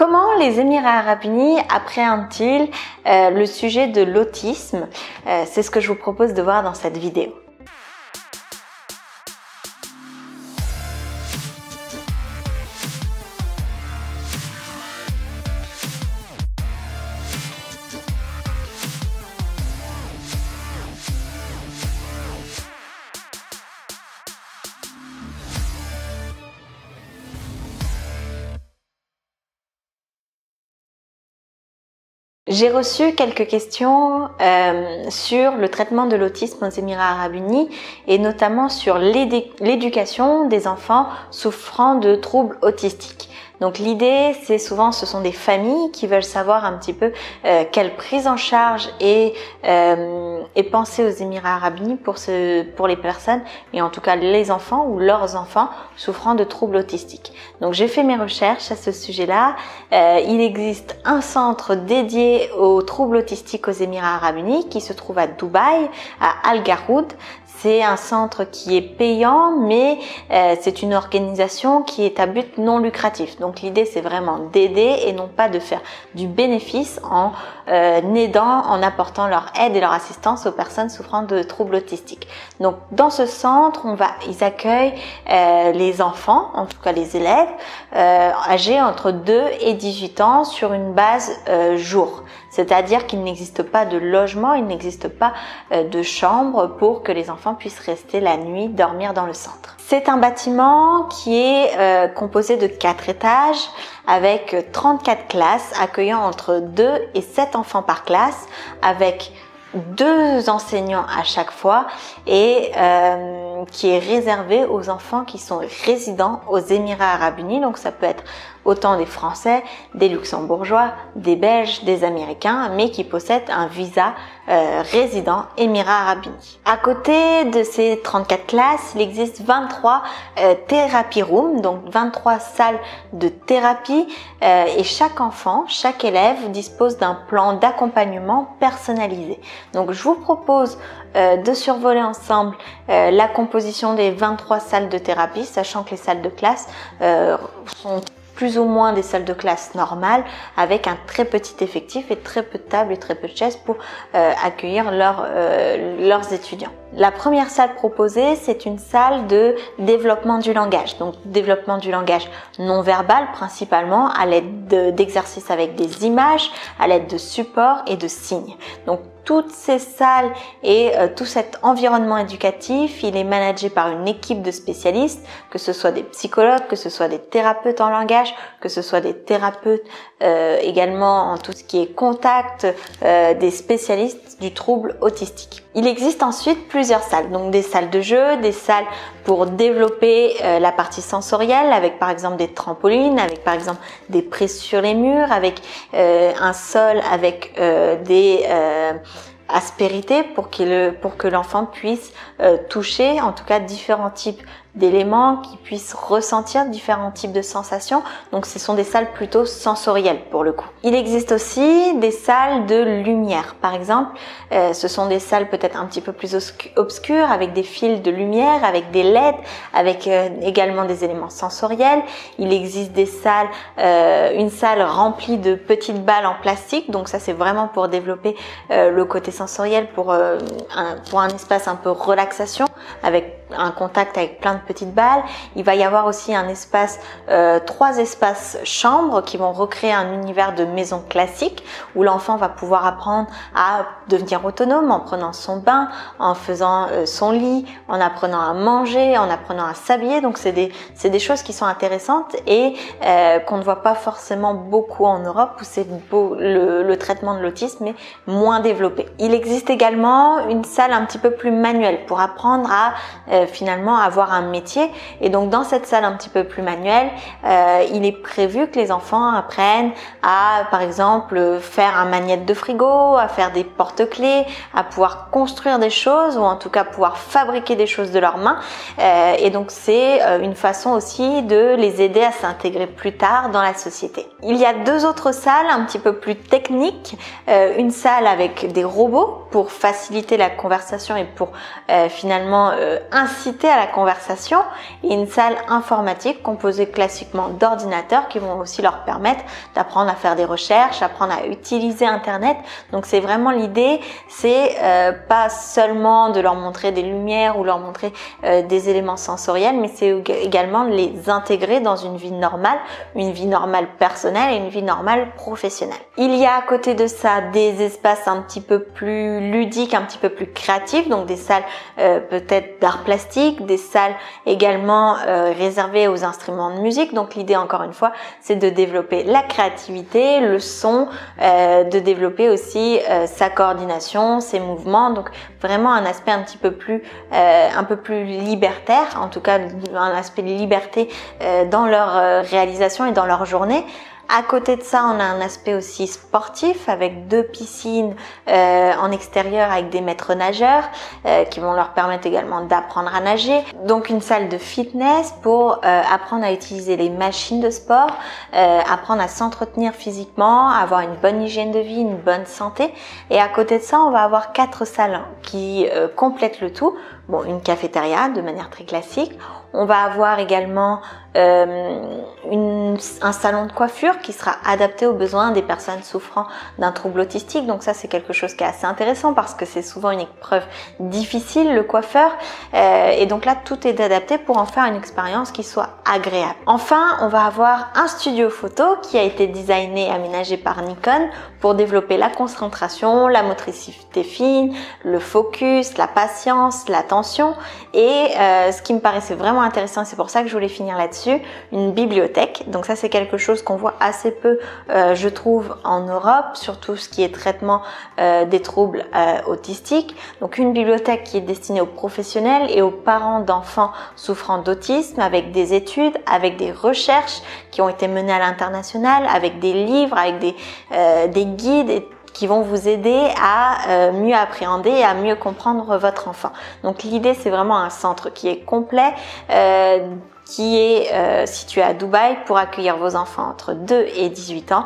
Comment les Émirats Arabes Unis appréhendent-ils le sujet de l'autisme? C'est ce que je vous propose de voir dans cette vidéo. J'ai reçu quelques questions sur le traitement de l'autisme aux Émirats Arabes Unis et notamment sur l'éducation des enfants souffrant de troubles autistiques. Donc l'idée, c'est souvent, ce sont des familles qui veulent savoir un petit peu quelle prise en charge est pensée aux Émirats Arabes Unis pour les personnes, et en tout cas les enfants ou leurs enfants souffrant de troubles autistiques. Donc j'ai fait mes recherches à ce sujet-là. Il existe un centre dédié aux troubles autistiques aux Émirats Arabes Unis qui se trouve à Dubaï, à Al Garoud. C'est un centre qui est payant, mais c'est une organisation qui est à but non lucratif. Donc l'idée, c'est vraiment d'aider et non pas de faire du bénéfice en aidant, en apportant leur aide et leur assistance aux personnes souffrant de troubles autistiques. Donc dans ce centre, ils accueillent les enfants, en tout cas les élèves, âgés entre 2 et 18 ans sur une base jour. C'est-à-dire qu'il n'existe pas de logement, il n'existe pas de chambre pour que les enfants puissent rester la nuit, dormir dans le centre. C'est un bâtiment qui est composé de 4 étages avec 34 classes accueillant entre 2 et 7 enfants par classe, avec 2 enseignants à chaque fois, et qui est réservé aux enfants qui sont résidents aux Émirats Arabes Unis. Donc ça peut être autant des Français, des Luxembourgeois, des Belges, des Américains, mais qui possèdent un visa résident Émirats Arabes Unis. À côté de ces 34 classes, il existe 23 therapy rooms, donc 23 salles de thérapie, et chaque enfant, chaque élève dispose d'un plan d'accompagnement personnalisé. Donc je vous propose de survoler ensemble la composition des 23 salles de thérapie, sachant que les salles de classe sont plus ou moins des salles de classe normales, avec un très petit effectif et très peu de tables et très peu de chaises pour accueillir leurs étudiants. La première salle proposée, c'est une salle de développement du langage. Donc développement du langage non verbal principalement, à l'aide d'exercices avec des images, à l'aide de supports et de signes. Donc toutes ces salles et tout cet environnement éducatif, il est managé par une équipe de spécialistes, que ce soit des psychologues, que ce soit des thérapeutes en langage, que ce soit des thérapeutes également en tout ce qui est contact, des spécialistes du trouble autistique. Il existe ensuite plusieurs salles, donc des salles de jeu, des salles pour développer la partie sensorielle, avec par exemple des trampolines, avec par exemple des prises sur les murs, avec un sol avec des aspérités pour que l'enfant puisse toucher en tout cas différents types d'éléments, qui puissent ressentir différents types de sensations. Donc ce sont des salles plutôt sensorielles pour le coup. Il existe aussi des salles de lumière. Par exemple, ce sont des salles peut-être un petit peu plus obscures, avec des fils de lumière, avec des LED, avec également des éléments sensoriels. Il existe des salles, une salle remplie de petites balles en plastique. Donc ça, c'est vraiment pour développer le côté sensoriel, pour un espace un peu relaxation, avec un contact avec plein de petites balles. Il va y avoir aussi un espace, 3 espaces chambres qui vont recréer un univers de maison classique où l'enfant va pouvoir apprendre à devenir autonome en prenant son bain, en faisant son lit, en apprenant à manger, en apprenant à s'habiller. Donc c'est des choses qui sont intéressantes et qu'on ne voit pas forcément beaucoup en Europe, où c'est le traitement de l'autisme est moins développé. Il existe également une salle un petit peu plus manuelle pour apprendre à finalement avoir un métier, et donc dans cette salle un petit peu plus manuelle, il est prévu que les enfants apprennent à par exemple faire un magnète de frigo, à faire des porte-clés, à pouvoir construire des choses, ou en tout cas pouvoir fabriquer des choses de leurs mains, et donc c'est une façon aussi de les aider à s'intégrer plus tard dans la société. Il y a 2 autres salles un petit peu plus techniques, une salle avec des robots pour faciliter la conversation et pour finalement vraiment inciter à la conversation, et une salle informatique composée classiquement d'ordinateurs qui vont aussi leur permettre d'apprendre à faire des recherches, apprendre à utiliser Internet. Donc c'est vraiment l'idée, c'est pas seulement de leur montrer des lumières ou leur montrer des éléments sensoriels, mais c'est également de les intégrer dans une vie normale personnelle et une vie normale professionnelle. Il y a à côté de ça des espaces un petit peu plus ludiques, un petit peu plus créatifs, donc des salles peut-être d'art plastique, des salles également réservées aux instruments de musique. Donc l'idée, encore une fois, c'est de développer la créativité, le son, de développer aussi sa coordination, ses mouvements. Donc vraiment un aspect un petit peu plus libertaire, en tout cas un aspect de liberté dans leur réalisation et dans leur journée. À côté de ça, on a un aspect aussi sportif avec 2 piscines en extérieur avec des maîtres nageurs qui vont leur permettre également d'apprendre à nager. Donc une salle de fitness pour apprendre à utiliser les machines de sport, apprendre à s'entretenir physiquement, avoir une bonne hygiène de vie, une bonne santé. Et à côté de ça, on va avoir 4 salles qui complètent le tout. Bon, une cafétéria de manière très classique. On va avoir également un salon de coiffure qui sera adapté aux besoins des personnes souffrant d'un trouble autistique. Donc ça, c'est quelque chose qui est assez intéressant parce que c'est souvent une épreuve difficile, le coiffeur. Et donc là, tout est adapté pour en faire une expérience qui soit agréable. Enfin, on va avoir un studio photo qui a été designé et aménagé par Nikon pour développer la concentration, la motricité fine, le focus, la patience, l'attention. Et ce qui me paraissait vraiment intéressant, c'est pour ça que je voulais finir là-dessus, une bibliothèque. Donc ça, c'est quelque chose qu'on voit assez peu, je trouve, en Europe, surtout ce qui est traitement des troubles autistiques. Donc une bibliothèque qui est destinée aux professionnels et aux parents d'enfants souffrant d'autisme, avec des études, avec des recherches qui ont été menées à l'international, avec des livres, avec des guides qui vont vous aider à mieux appréhender et à mieux comprendre votre enfant. Donc l'idée, c'est vraiment un centre qui est complet, qui est situé à Dubaï pour accueillir vos enfants entre 2 et 18 ans,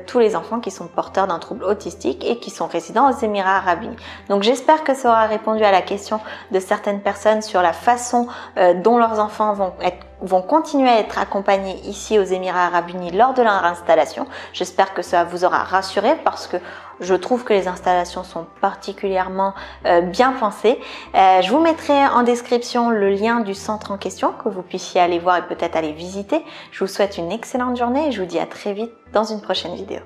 tous les enfants qui sont porteurs d'un trouble autistique et qui sont résidents aux Émirats Arabes Unis. Donc j'espère que ça aura répondu à la question de certaines personnes sur la façon dont leurs enfants vont continuer à être accompagnés ici aux Émirats Arabes Unis lors de leur installation. J'espère que ça vous aura rassuré parce que je trouve que les installations sont particulièrement bien pensées. Je vous mettrai en description le lien du centre en question que vous puissiez aller voir et peut-être aller visiter. Je vous souhaite une excellente journée et je vous dis à très vite dans une prochaine vidéo.